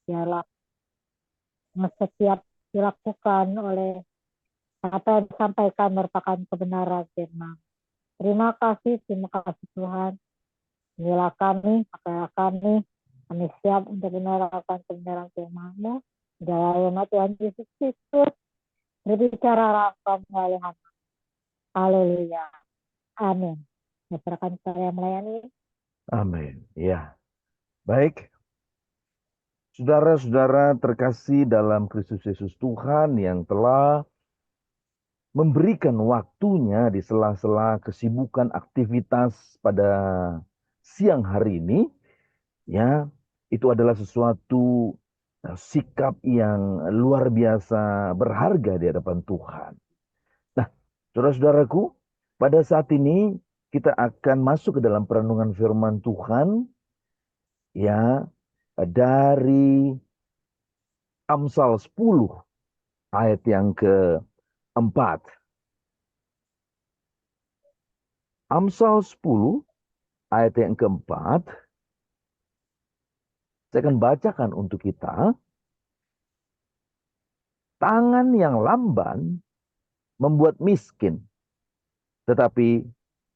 Biarlah setiap dilakukan oleh apa yang disampaikan merupakan kebenaran firman. Terima kasih Tuhan. Inilah kami, pakailah kami siap untuk menerapkan kebenaran firman-Mu. Dalam nama Tuhan Yesus Kristus, berbicara kami melalui hamba. Haleluya. Amin. Ya, silakan saya melayani. Amin. Ya, baik. Saudara-saudara terkasih dalam Kristus Yesus Tuhan yang telah memberikan waktunya di sela-sela kesibukan aktivitas pada siang hari ini, ya, itu adalah sesuatu sikap yang luar biasa berharga di hadapan Tuhan. Nah, saudara-saudaraku, pada saat ini kita akan masuk ke dalam perenungan firman Tuhan, ya, dari Amsal 10 ayat yang keempat. Amsal 10 ayat yang keempat, saya akan bacakan untuk kita. Tangan yang lamban membuat miskin, tetapi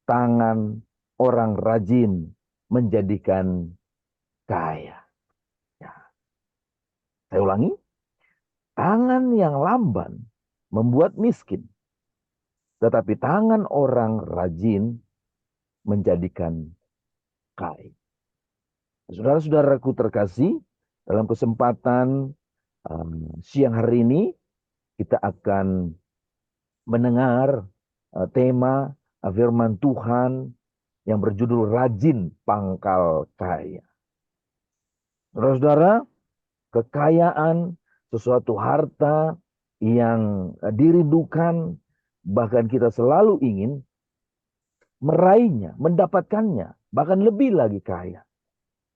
tangan orang rajin menjadikan kaya. Ya, saya ulangi, tangan yang lamban membuat miskin, tetapi tangan orang rajin menjadikan kaya. Saudara-saudaraku terkasih, dalam kesempatan siang hari ini kita akan mendengar tema firman Tuhan yang berjudul Rajin Pangkal Kaya. Saudara-saudara, kekayaan, sesuatu harta yang dirindukan, bahkan kita selalu ingin meraihnya, mendapatkannya, bahkan lebih lagi kaya.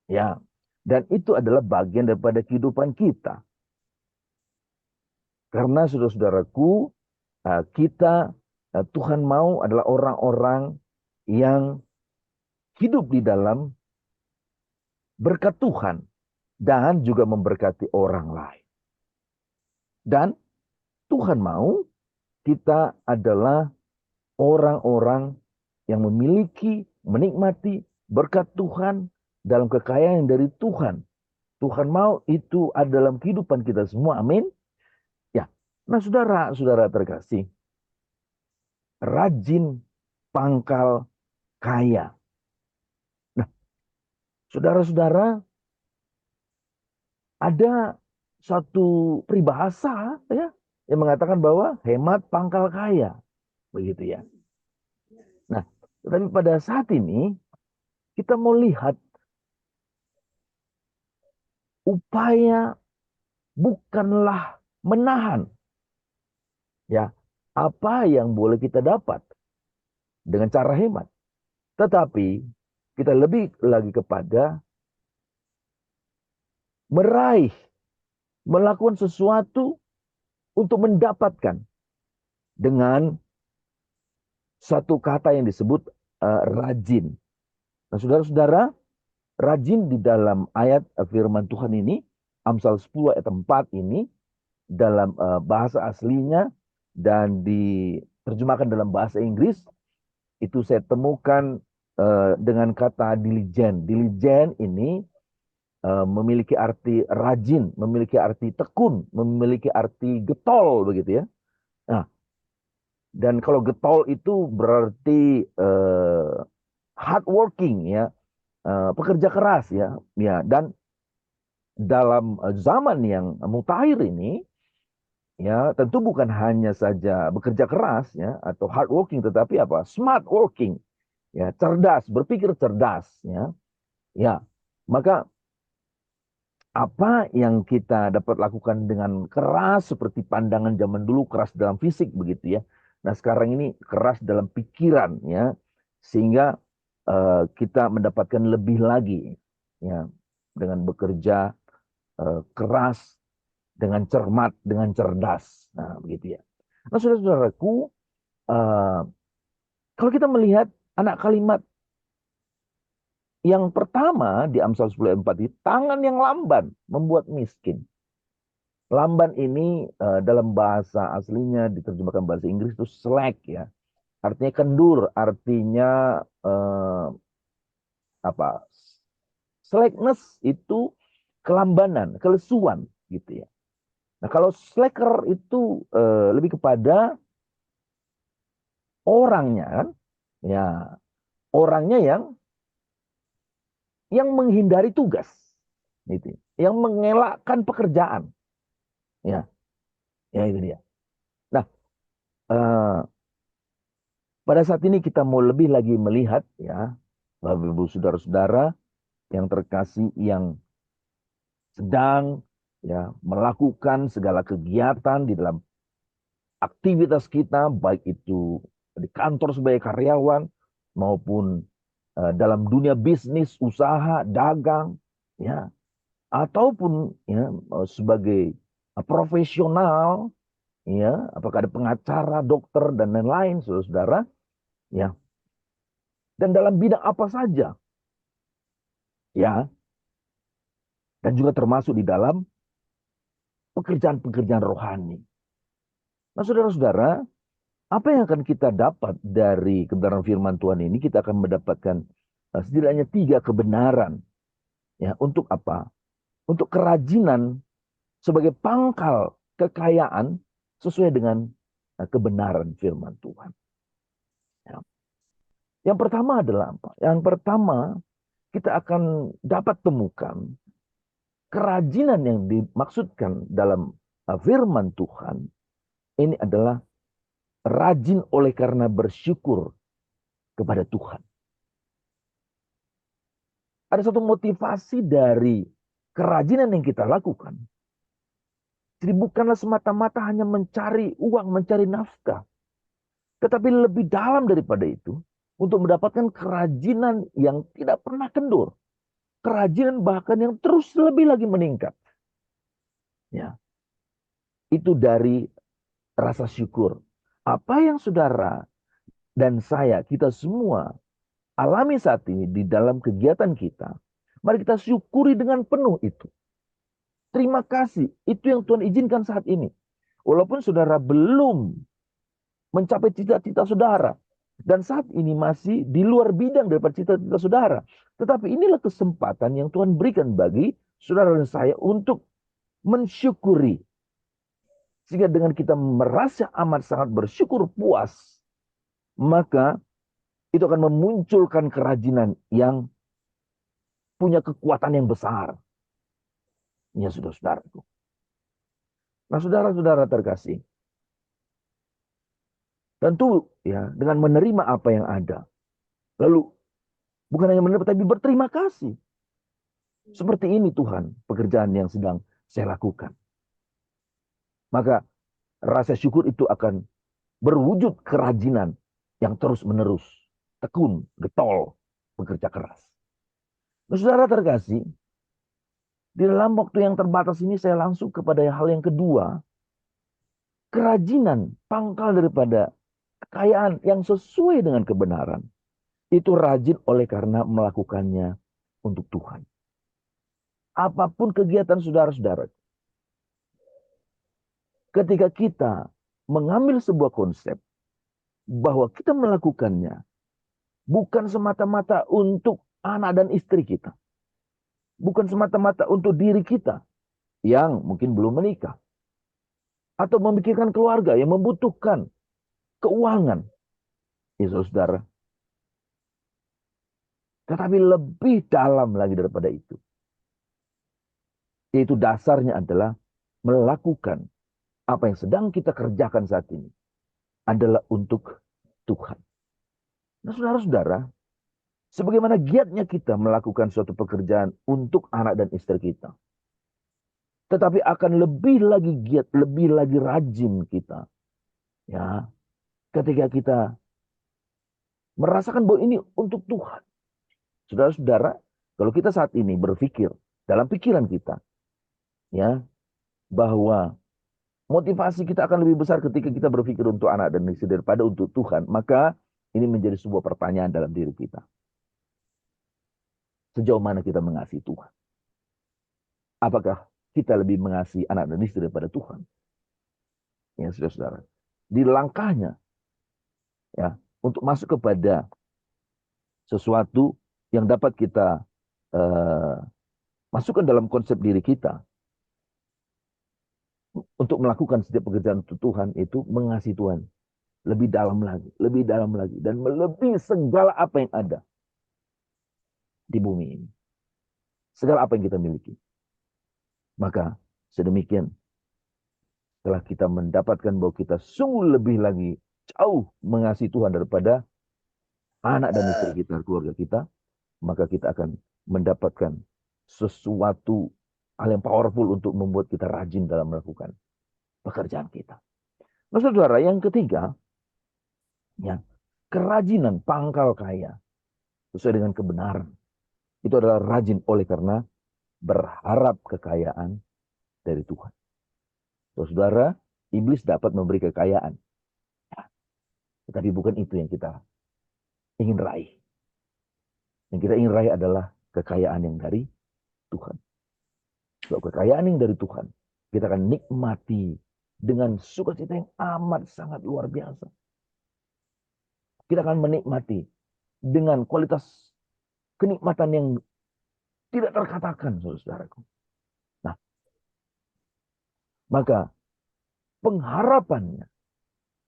Ya, dan itu adalah bagian daripada kehidupan kita. Karena saudara-saudaraku, kita Tuhan mau adalah orang-orang yang hidup di dalam berkat Tuhan dan juga memberkati orang lain. Dan Tuhan mau kita adalah orang-orang yang memiliki, menikmati berkat Tuhan dalam kekayaan dari Tuhan. Tuhan mau itu ada dalam kehidupan kita semua. Amin. Ya. Nah, saudara-saudara terkasih, rajin pangkal kaya. Nah, saudara-saudara, ada satu peribahasa ya yang mengatakan bahwa hemat pangkal kaya, begitu ya. Nah, tetapi pada saat ini kita mau lihat upaya bukanlah menahan ya apa yang boleh kita dapat dengan cara hemat, tetapi kita lebih lagi kepada meraih, melakukan sesuatu untuk mendapatkan dengan satu kata yang disebut rajin. Nah, saudara-saudara, rajin di dalam ayat firman Tuhan ini, Amsal 10 ayat 4 ini, dalam bahasa aslinya dan diterjemahkan dalam bahasa Inggris, itu saya temukan dengan kata diligent. Diligent ini memiliki arti rajin, memiliki arti tekun, memiliki arti getol, begitu ya. Nah, dan kalau getol itu berarti hard working ya, pekerja keras ya, ya. Dan dalam zaman yang mutakhir ini, ya tentu bukan hanya saja bekerja keras ya atau hard working, tetapi apa? Smart working, ya cerdas, berpikir cerdas, ya, ya. Maka apa yang kita dapat lakukan dengan keras seperti pandangan zaman dulu keras dalam fisik begitu ya. Nah sekarang ini keras dalam pikiran ya, sehingga kita mendapatkan lebih lagi ya dengan bekerja keras, dengan cermat, dengan cerdas. Nah begitu ya. Nah saudara-saudaraku, eh, kalau kita melihat anak kalimat Yang pertama di Amsal 10 ayat 4 itu, tangan yang lamban membuat miskin. Lamban ini dalam bahasa aslinya diterjemahkan bahasa Inggris itu slack ya. Artinya kendur, artinya apa? Slackness itu kelambanan, kelesuan gitu ya. Nah, kalau slacker itu lebih kepada orangnya kan, ya orangnya yang menghindari tugas, gitu, yang mengelakkan pekerjaan, ya, ya itu dia. Nah, eh, pada saat ini kita mau lebih lagi melihat ya, Bapak Ibu saudara-saudara yang terkasih yang sedang ya melakukan segala kegiatan di dalam aktivitas kita, baik itu di kantor sebagai karyawan maupun dalam dunia bisnis, usaha, dagang, ya, ataupun ya sebagai profesional, ya, apakah ada pengacara, dokter dan lain-lain, saudara-saudara, ya, dan dalam bidang apa saja, ya, dan juga termasuk di dalam pekerjaan-pekerjaan rohani. Nah, saudara-saudara, apa yang akan kita dapat dari kebenaran firman Tuhan ini? Kita akan mendapatkan setidaknya 3 kebenaran. Ya, untuk apa? Untuk kerajinan sebagai pangkal kekayaan sesuai dengan kebenaran firman Tuhan. Ya. Yang pertama adalah apa? Yang pertama, kita akan dapat temukan kerajinan yang dimaksudkan dalam firman Tuhan. Ini adalah rajin oleh karena bersyukur kepada Tuhan. Ada satu motivasi dari kerajinan yang kita lakukan. Jadi bukanlah semata-mata hanya mencari uang, mencari nafkah. Tetapi lebih dalam daripada itu, untuk mendapatkan kerajinan yang tidak pernah kendur. Kerajinan bahkan yang terus lebih lagi meningkat. Ya, itu dari rasa syukur. Apa yang saudara dan saya, kita semua alami saat ini di dalam kegiatan kita, mari kita syukuri dengan penuh itu. Terima kasih, itu yang Tuhan izinkan saat ini. Walaupun saudara belum mencapai cita-cita saudara, dan saat ini masih di luar bidang daripada cita-cita saudara. Tetapi inilah kesempatan yang Tuhan berikan bagi saudara dan saya untuk mensyukuri. Sehingga dengan kita merasa amat sangat bersyukur puas, maka itu akan memunculkan kerajinan yang punya kekuatan yang besar. Ya, saudara-saudaraku. Nah, saudara-saudara terkasih, tentu ya dengan menerima apa yang ada. Lalu bukan hanya menerima tapi berterima kasih. Seperti ini Tuhan pekerjaan yang sedang saya lakukan. Maka rasa syukur itu akan berwujud kerajinan yang terus-menerus. Tekun, getol, bekerja keras. Nah, saudara terkasih, di dalam waktu yang terbatas ini saya langsung kepada hal yang kedua. Kerajinan, pangkal daripada kekayaan yang sesuai dengan kebenaran. Itu rajin oleh karena melakukannya untuk Tuhan. Apapun kegiatan saudara-saudara, ketika kita mengambil sebuah konsep bahwa kita melakukannya bukan semata-mata untuk anak dan istri kita. Bukan semata-mata untuk diri kita yang mungkin belum menikah. Atau memikirkan keluarga yang membutuhkan keuangan. Ya saudara. Tetapi lebih dalam lagi daripada itu. Yaitu dasarnya adalah melakukan apa yang sedang kita kerjakan saat ini adalah untuk Tuhan. Nah, saudara-saudara, sebagaimana giatnya kita melakukan suatu pekerjaan untuk anak dan istri kita. Tetapi akan lebih lagi giat, lebih lagi rajin kita. Ya, ketika kita merasakan bahwa ini untuk Tuhan. Saudara-saudara, kalau kita saat ini berpikir dalam pikiran kita, ya, bahwa motivasi kita akan lebih besar ketika kita berpikir untuk anak dan istri daripada untuk Tuhan, maka ini menjadi sebuah pertanyaan dalam diri kita. Sejauh mana kita mengasihi Tuhan? Apakah kita lebih mengasihi anak dan istri daripada Tuhan? Ya, saudara-saudara. Di langkahnya, ya, untuk masuk kepada sesuatu yang dapat kita masukkan dalam konsep diri kita untuk melakukan setiap pekerjaan untuk Tuhan, itu mengasihi Tuhan lebih dalam lagi, dan melebihi segala apa yang ada di bumi ini. Segala apa yang kita miliki. Maka sedemikian, setelah kita mendapatkan bahwa kita sungguh lebih lagi jauh mengasihi Tuhan daripada anak dan istri kita, keluarga kita, maka kita akan mendapatkan sesuatu hal yang powerful untuk membuat kita rajin dalam melakukan pekerjaan kita. Nah, saudara, yang ketiga, ya, kerajinan pangkal kaya sesuai dengan kebenaran. Itu adalah rajin oleh karena berharap kekayaan dari Tuhan. Saudara, iblis dapat memberi kekayaan. Ya, tetapi bukan itu yang kita ingin raih. Yang kita ingin raih adalah kekayaan yang dari Tuhan. Kalau kekayaan yang dari Tuhan, kita akan nikmati dengan sukacita yang amat sangat luar biasa. Kita akan menikmati dengan kualitas kenikmatan yang tidak terkatakan, saudaraku. Nah, maka pengharapannya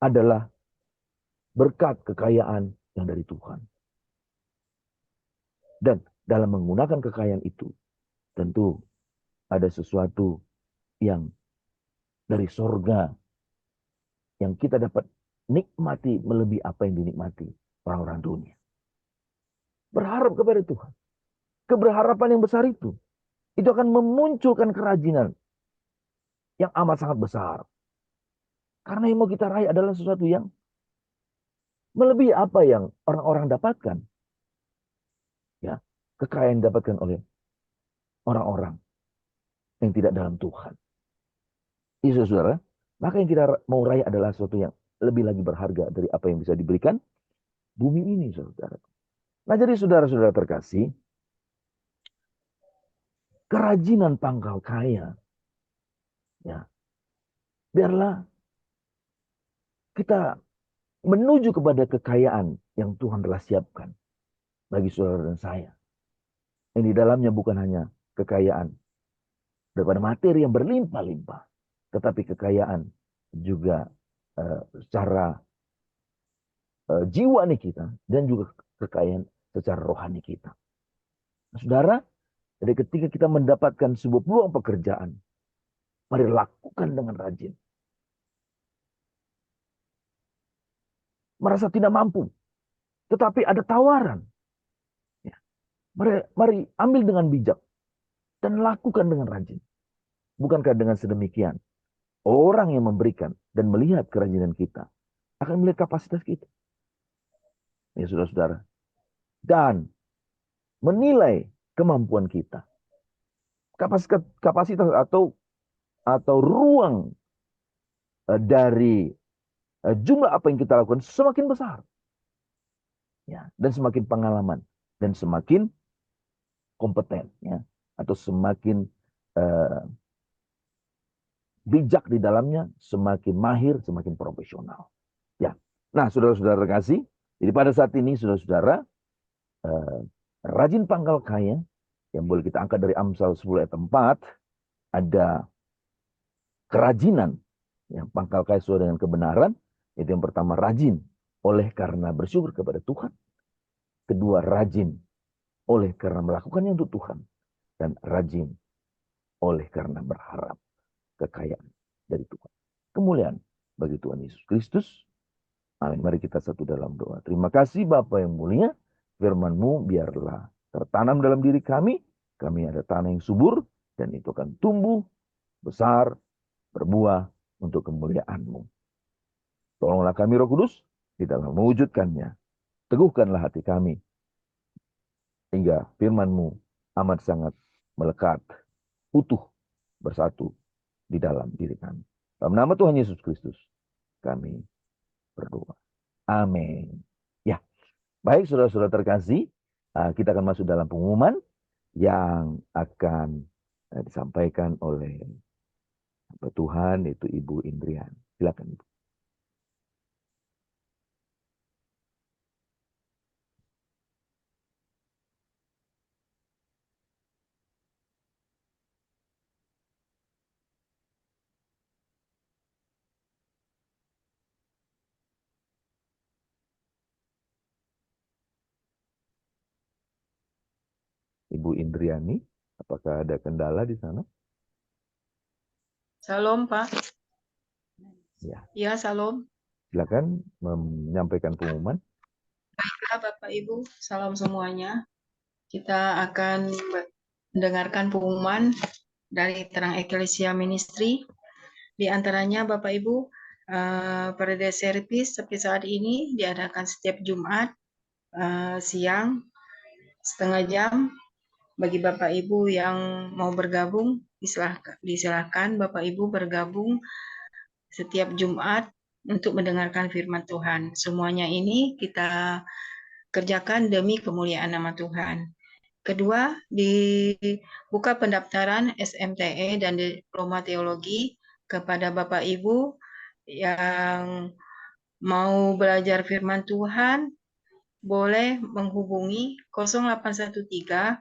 adalah berkat kekayaan yang dari Tuhan. Dan dalam menggunakan kekayaan itu, tentu ada sesuatu yang dari sorga yang kita dapat nikmati melebihi apa yang dinikmati orang-orang dunia. Berharap kepada Tuhan. Keberharapan yang besar itu akan memunculkan kerajinan yang amat sangat besar. Karena yang mau kita raih adalah sesuatu yang melebihi apa yang orang-orang dapatkan. Ya, kekayaan yang didapatkan oleh orang-orang yang tidak dalam Tuhan. Iya, saudara. Maka yang kita mau raih adalah sesuatu yang lebih lagi berharga dari apa yang bisa diberikan bumi ini, saudara. Nah, jadi saudara-saudara terkasih, kerajinan pangkal kaya, ya, biarlah kita menuju kepada kekayaan yang Tuhan telah siapkan bagi saudara dan saya. Yang di dalamnya bukan hanya kekayaan daripada materi yang berlimpah-limpah, tetapi kekayaan juga secara jiwa nih kita, dan juga kekayaan secara rohani kita. Nah, saudara, jadi ketika kita mendapatkan sebuah peluang pekerjaan, mari lakukan dengan rajin. Merasa tidak mampu, tetapi ada tawaran. Ya. Mari ambil dengan bijak dan lakukan dengan rajin. Bukankah dengan sedemikian, orang yang memberikan dan melihat kerajinan kita akan melihat kapasitas kita. Ya, saudara-saudara. Dan menilai kemampuan kita. Kapasitas atau ruang dari jumlah apa yang kita lakukan semakin besar. Ya, dan semakin pengalaman dan semakin kompeten, ya, atau semakin bijak di dalamnya, semakin mahir, semakin profesional. Ya. Nah, saudara-saudara terkasih, jadi pada saat ini saudara-saudara rajin pangkal kaya yang boleh kita angkat dari Amsal 10 ayat 4, ada kerajinan yang pangkal kaya sesuai dengan kebenaran. Itu yang pertama, rajin oleh karena bersyukur kepada Tuhan. Kedua, rajin oleh karena melakukannya untuk Tuhan. Dan rajin oleh karena berharap kekayaan dari Tuhan. Kemuliaan bagi Tuhan Yesus Kristus. Amin. Mari kita satu dalam doa. Terima kasih Bapa yang mulia. Firman-Mu biarlah tertanam dalam diri kami. Kami ada tanah yang subur. Dan itu akan tumbuh, besar, berbuah untuk kemuliaan-Mu. Tolonglah kami Roh Kudus di dalam mewujudkannya. Teguhkanlah hati kami. Hingga firman-Mu amat sangat melekat, utuh, bersatu di dalam diri kami. Dalam nama Tuhan Yesus Kristus, kami berdoa. Amin. Ya, baik saudara-saudara terkasih, kita akan masuk dalam pengumuman. yang akan disampaikan oleh hamba Tuhan, yaitu Ibu Indrian. Silakan, Ibu. Ibu Indriani, apakah ada kendala di sana? Salam, Pak. Ya, Ya, salam. silakan menyampaikan pengumuman. Baiklah, Bapak Ibu, salam semuanya. Kita akan mendengarkan pengumuman dari Terang Eklesia Ministry. Di antaranya, Bapak Ibu, pada service seperti saat ini diadakan setiap Jumat siang setengah jam. Bagi Bapak Ibu yang mau bergabung, disilahkan Bapak Ibu bergabung setiap Jumat untuk mendengarkan firman Tuhan. Semuanya ini kita kerjakan demi kemuliaan nama Tuhan. Kedua, dibuka pendaftaran SMTE dan Diploma Teologi kepada Bapak Ibu yang mau belajar firman Tuhan, boleh menghubungi 0813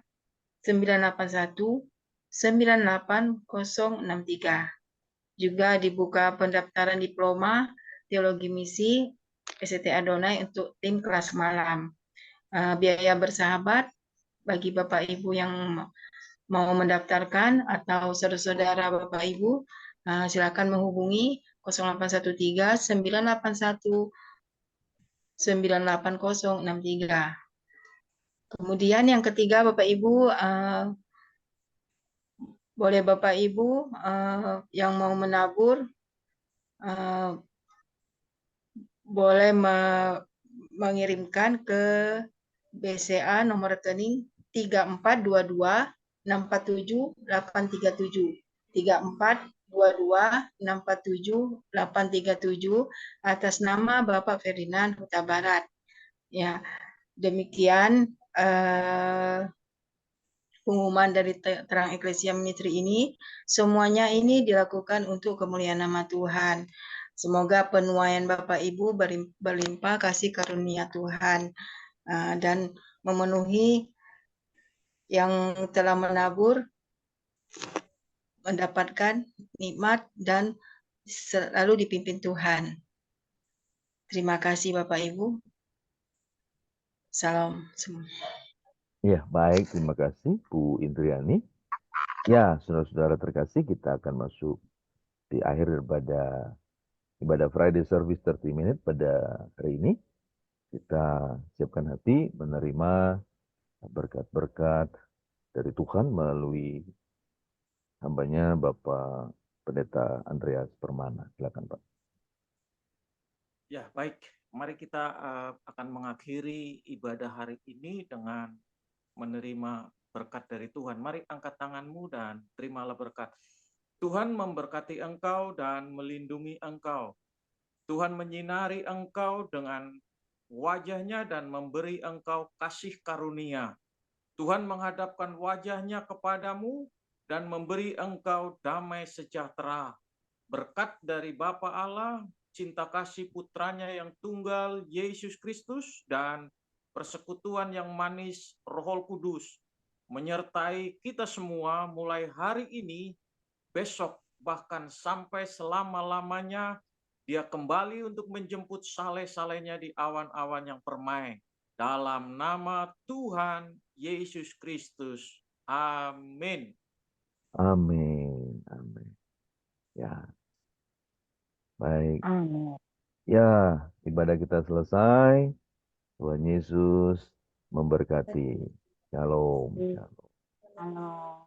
981 98063. Juga dibuka pendaftaran diploma teologi misi ST Adonai untuk tim kelas malam. Biaya bersahabat bagi Bapak Ibu yang mau mendaftarkan atau saudara-saudara Bapak Ibu, silakan menghubungi 0813 981 98063. Kemudian yang ketiga Bapak Ibu, boleh Bapak Ibu yang mau menabur boleh mengirimkan ke BCA nomor rekening 3422 647 837 3422 647 837 atas nama Bapak Ferdinand Huta Barat. Ya, demikian pengumuman dari Terang Eklesia Ministry ini. Semuanya ini dilakukan untuk kemuliaan nama Tuhan. Semoga penuaian Bapak Ibu berlimpah kasih karunia Tuhan dan memenuhi yang telah menabur mendapatkan nikmat dan selalu dipimpin Tuhan. Terima kasih Bapak Ibu. Salam semua. Ya, baik. Terima kasih, Bu Indriani. Ya, saudara-saudara terkasih, kita akan masuk di akhir daripada ibadah Friday Service 30 Minute pada hari ini. Kita siapkan hati menerima berkat-berkat dari Tuhan melalui hambanya Bapak Pendeta Andreas Permana. Silakan, Pak. Ya, baik. Mari kita akan mengakhiri ibadah hari ini dengan menerima berkat dari Tuhan. Mari angkat tanganmu dan terimalah berkat. Tuhan memberkati engkau dan melindungi engkau. Tuhan menyinari engkau dengan wajahnya dan memberi engkau kasih karunia. Tuhan menghadapkan wajahnya kepadamu dan memberi engkau damai sejahtera. Berkat dari Bapa Allah, cinta kasih putranya yang tunggal, Yesus Kristus, dan persekutuan yang manis Roh Kudus menyertai kita semua mulai hari ini, besok, bahkan sampai selama-lamanya. Dia kembali untuk menjemput saleh-salehnya di awan-awan yang permai. Dalam nama Tuhan Yesus Kristus. Amin. Amin. Amin. Ya. Baik. Amin. Ya, ibadah kita selesai. Tuhan Yesus memberkati. Shalom. Shalom. Halo.